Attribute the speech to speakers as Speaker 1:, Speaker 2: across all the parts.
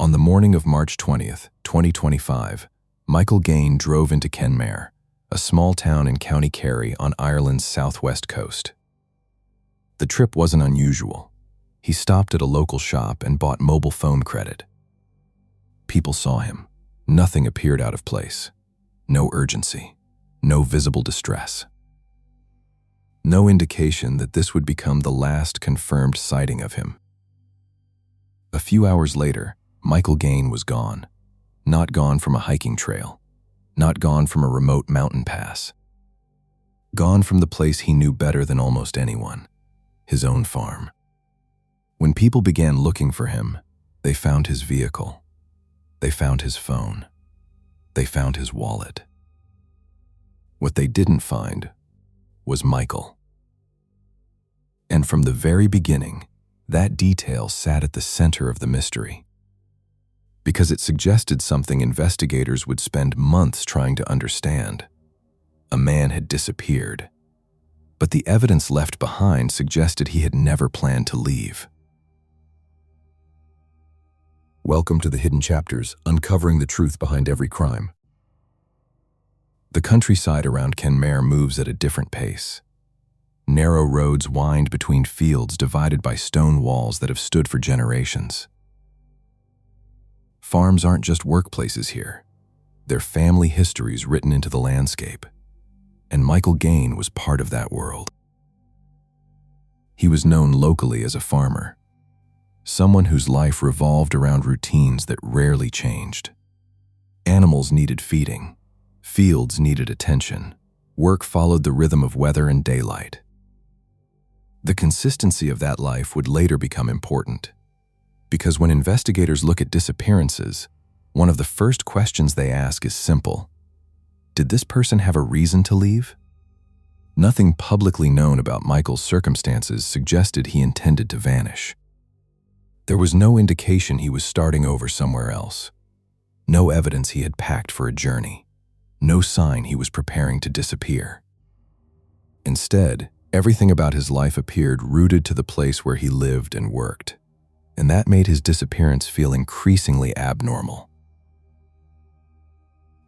Speaker 1: On the morning of March 20th, 2025, Michael Gaine drove into Kenmare, a small town in County Kerry on Ireland's southwest coast. The trip wasn't unusual. He stopped at a local shop and bought mobile phone credit. People saw him. Nothing appeared out of place. No urgency. No visible distress. No indication that this would become the last confirmed sighting of him. A few hours later, Michael Gaine was gone. Not gone from a hiking trail. Not gone from a remote mountain pass. Gone from the place he knew better than almost anyone, his own farm. When people began looking for him, they found his vehicle. They found his phone. They found his wallet. What they didn't find was Michael. And from the very beginning, that detail sat at the center of the mystery, because it suggested something investigators would spend months trying to understand. A man had disappeared, but the evidence left behind suggested he had never planned to leave. Welcome to the Hidden Chapters, uncovering the truth behind every crime. The countryside around Kenmare moves at a different pace. Narrow roads wind between fields divided by stone walls that have stood for generations. Farms aren't just workplaces here. They're family histories written into the landscape. And Michael Gaine was part of that world. He was known locally as a farmer, someone whose life revolved around routines that rarely changed. Animals needed feeding. Fields needed attention. Work followed the rhythm of weather and daylight. The consistency of that life would later become important, because when investigators look at disappearances, one of the first questions they ask is simple. Did this person have a reason to leave? Nothing publicly known about Michael's circumstances suggested he intended to vanish. There was no indication he was starting over somewhere else. No evidence he had packed for a journey. No sign he was preparing to disappear. Instead, everything about his life appeared rooted to the place where he lived and worked, and that made his disappearance feel increasingly abnormal.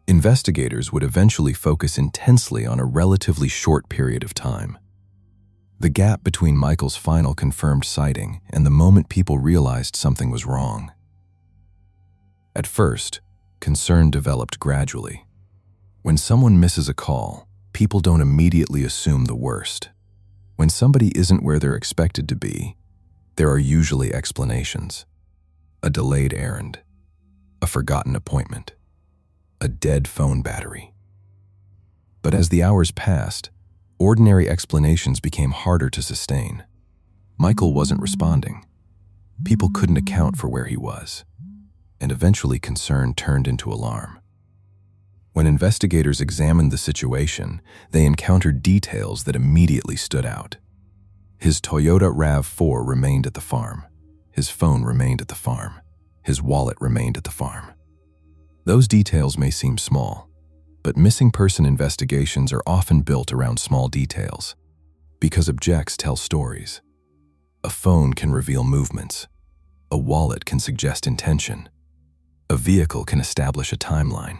Speaker 1: Investigators would eventually focus intensely on a relatively short period of time. The gap between Michael's final confirmed sighting and the moment people realized something was wrong. At first, concern developed gradually. When someone misses a call, people don't immediately assume the worst. When somebody isn't where they're expected to be, there are usually explanations. A delayed errand, a forgotten appointment, a dead phone battery. But as the hours passed, ordinary explanations became harder to sustain. Michael wasn't responding. People couldn't account for where he was, and eventually concern turned into alarm. When investigators examined the situation, they encountered details that immediately stood out. His Toyota RAV4 remained at the farm. His phone remained at the farm. His wallet remained at the farm. Those details may seem small, but missing person investigations are often built around small details, because objects tell stories. A phone can reveal movements. A wallet can suggest intention. A vehicle can establish a timeline.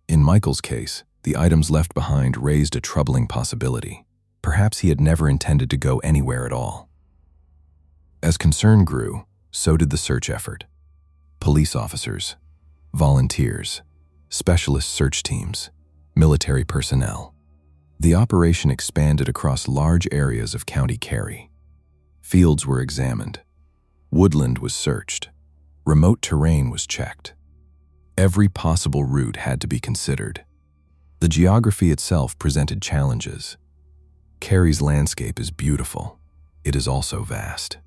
Speaker 1: In Michael's case, the items left behind raised a troubling possibility. Perhaps he had never intended to go anywhere at all. As concern grew, so did the search effort. Police officers, volunteers, specialist search teams, military personnel. The operation expanded across large areas of County Kerry. Fields were examined. Woodland was searched. Remote terrain was checked. Every possible route had to be considered. The geography itself presented challenges. Kerry's landscape is beautiful. It is also vast.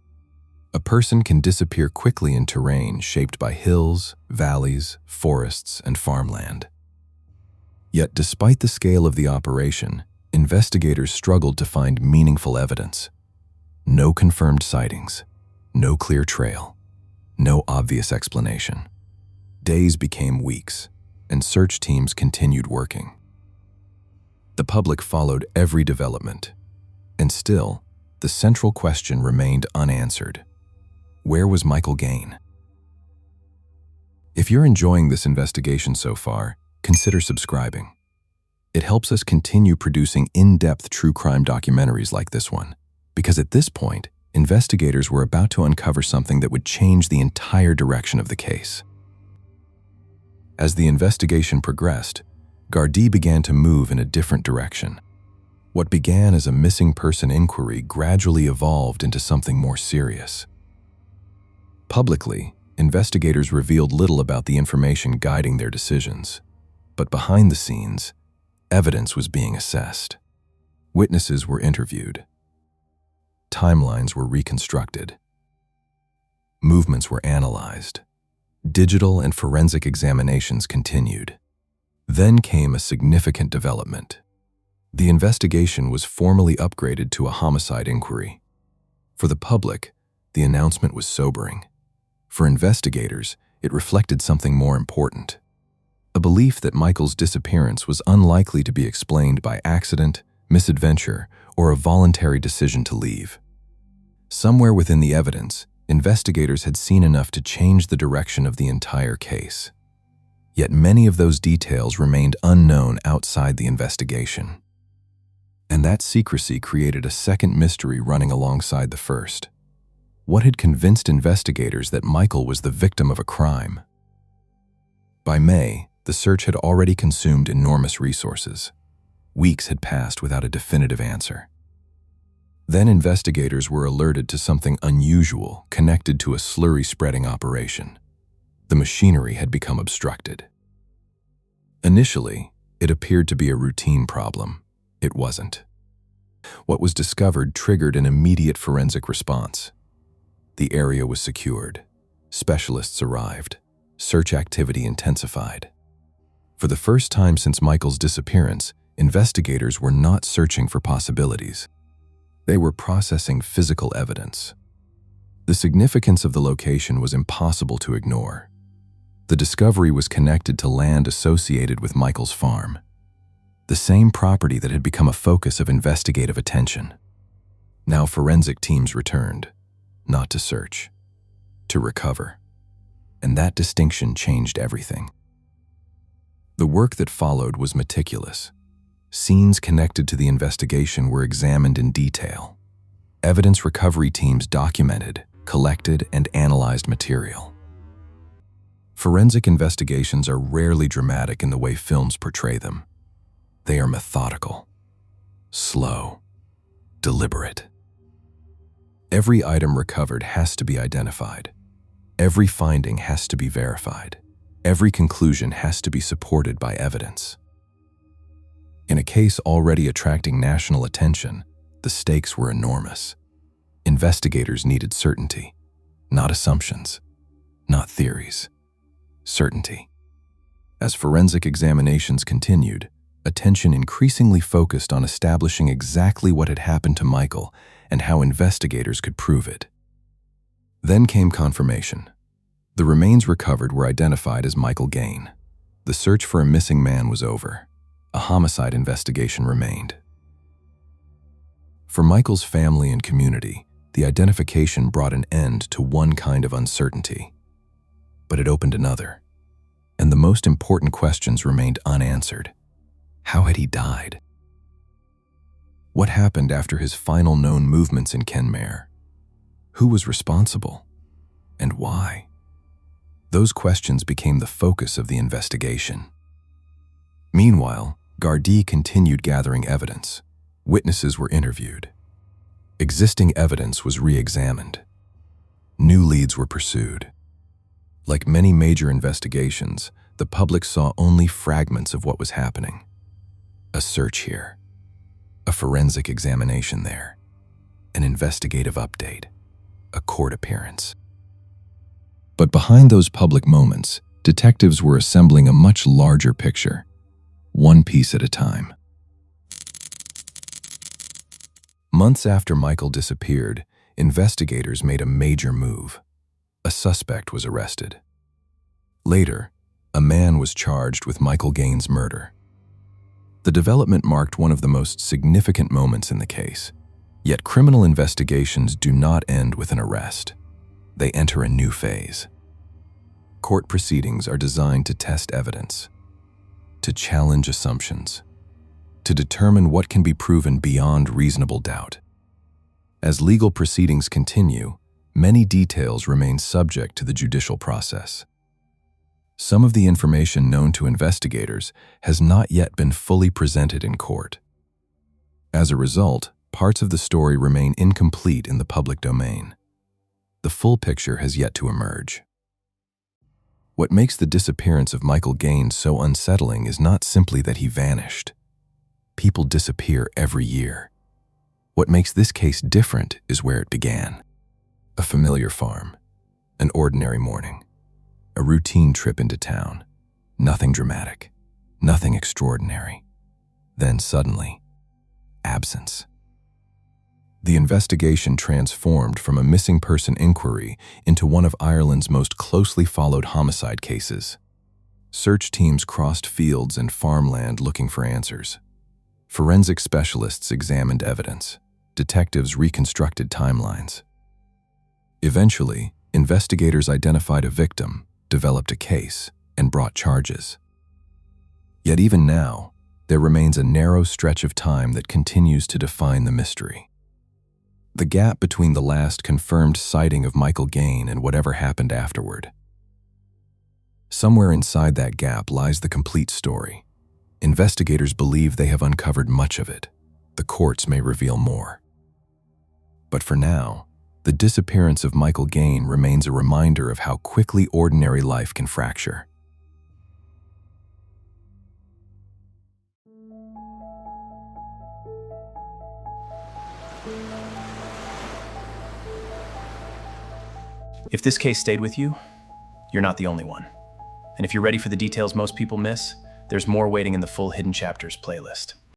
Speaker 1: A person can disappear quickly in terrain shaped by hills, valleys, forests, and farmland. Yet despite the scale of the operation, investigators struggled to find meaningful evidence. No confirmed sightings, no clear trail, no obvious explanation. Days became weeks, and search teams continued working. The public followed every development, and still, the central question remained unanswered. Where was Michael Gaine? If you're enjoying this investigation so far, consider subscribing. It helps us continue producing in-depth true crime documentaries like this one, because at this point, investigators were about to uncover something that would change the entire direction of the case. As the investigation progressed, Gaine began to move in a different direction. What began as a missing person inquiry gradually evolved into something more serious. Publicly, investigators revealed little about the information guiding their decisions, but behind the scenes, evidence was being assessed. Witnesses were interviewed. Timelines were reconstructed. Movements were analyzed. Digital and forensic examinations continued. Then came a significant development. The investigation was formally upgraded to a homicide inquiry. For the public, the announcement was sobering. For investigators, it reflected something more important. A belief that Michael's disappearance was unlikely to be explained by accident, misadventure, or a voluntary decision to leave. Somewhere within the evidence, investigators had seen enough to change the direction of the entire case. Yet many of those details remained unknown outside the investigation. And that secrecy created a second mystery running alongside the first. What had convinced investigators that Michael was the victim of a crime? By May, the search had already consumed enormous resources. Weeks had passed without a definitive answer. Then investigators were alerted to something unusual connected to a slurry-spreading operation. The machinery had become obstructed. Initially, it appeared to be a routine problem. It wasn't. What was discovered triggered an immediate forensic response. The area was secured. Specialists arrived. Search activity intensified. For the first time since Michael's disappearance, investigators were not searching for possibilities. They were processing physical evidence. The significance of the location was impossible to ignore. The discovery was connected to land associated with Michael's farm, the same property that had become a focus of investigative attention. Now forensic teams returned, not to search, to recover. And that distinction changed everything. The work that followed was meticulous. Scenes connected to the investigation were examined in detail. Evidence recovery teams documented, collected, and analyzed material. Forensic investigations are rarely dramatic in the way films portray them. They are methodical, slow, deliberate. Every item recovered has to be identified. Every finding has to be verified. Every conclusion has to be supported by evidence. In a case already attracting national attention, the stakes were enormous. Investigators needed certainty, not assumptions, not theories. Certainty. As forensic examinations continued, attention increasingly focused on establishing exactly what had happened to Michael and how investigators could prove it. Then came confirmation. The remains recovered were identified as Michael Gaine. The search for a missing man was over. A homicide investigation remained. For Michael's family and community, the identification brought an end to one kind of uncertainty. But it opened another. And the most important questions remained unanswered. How had he died? What happened after his final known movements in Kenmare? Who was responsible? And why? Those questions became the focus of the investigation. Meanwhile, Gaine continued gathering evidence. Witnesses were interviewed. Existing evidence was re-examined. New leads were pursued. Like many major investigations, the public saw only fragments of what was happening. A search here, a forensic examination there, an investigative update, a court appearance. But behind those public moments, detectives were assembling a much larger picture, one piece at a time. Months after Michael disappeared, investigators made a major move. A suspect was arrested. Later, a man was charged with Michael Gaine's murder. The development marked one of the most significant moments in the case. Yet criminal investigations do not end with an arrest. They enter a new phase. Court proceedings are designed to test evidence, to challenge assumptions, to determine what can be proven beyond reasonable doubt. As legal proceedings continue, many details remain subject to the judicial process. Some of the information known to investigators has not yet been fully presented in court. As a result, parts of the story remain incomplete in the public domain. The full picture has yet to emerge. What makes the disappearance of Michael Gaine so unsettling is not simply that he vanished. People disappear every year. What makes this case different is where it began. A familiar farm, an ordinary morning, a routine trip into town. Nothing dramatic, nothing extraordinary. Then suddenly, absence. The investigation transformed from a missing person inquiry into one of Ireland's most closely followed homicide cases. Search teams crossed fields and farmland looking for answers. Forensic specialists examined evidence. Detectives reconstructed timelines. Eventually, investigators identified a victim, developed a case, and brought charges. Yet even now, there remains a narrow stretch of time that continues to define the mystery. The gap between the last confirmed sighting of Michael Gaine and whatever happened afterward. Somewhere inside that gap lies the complete story. Investigators believe they have uncovered much of it. The courts may reveal more. But for now, the disappearance of Michael Gaine remains a reminder of how quickly ordinary life can fracture.
Speaker 2: If this case stayed with you, you're not the only one. And if you're ready for the details most people miss, there's more waiting in the full Hidden Chapters playlist.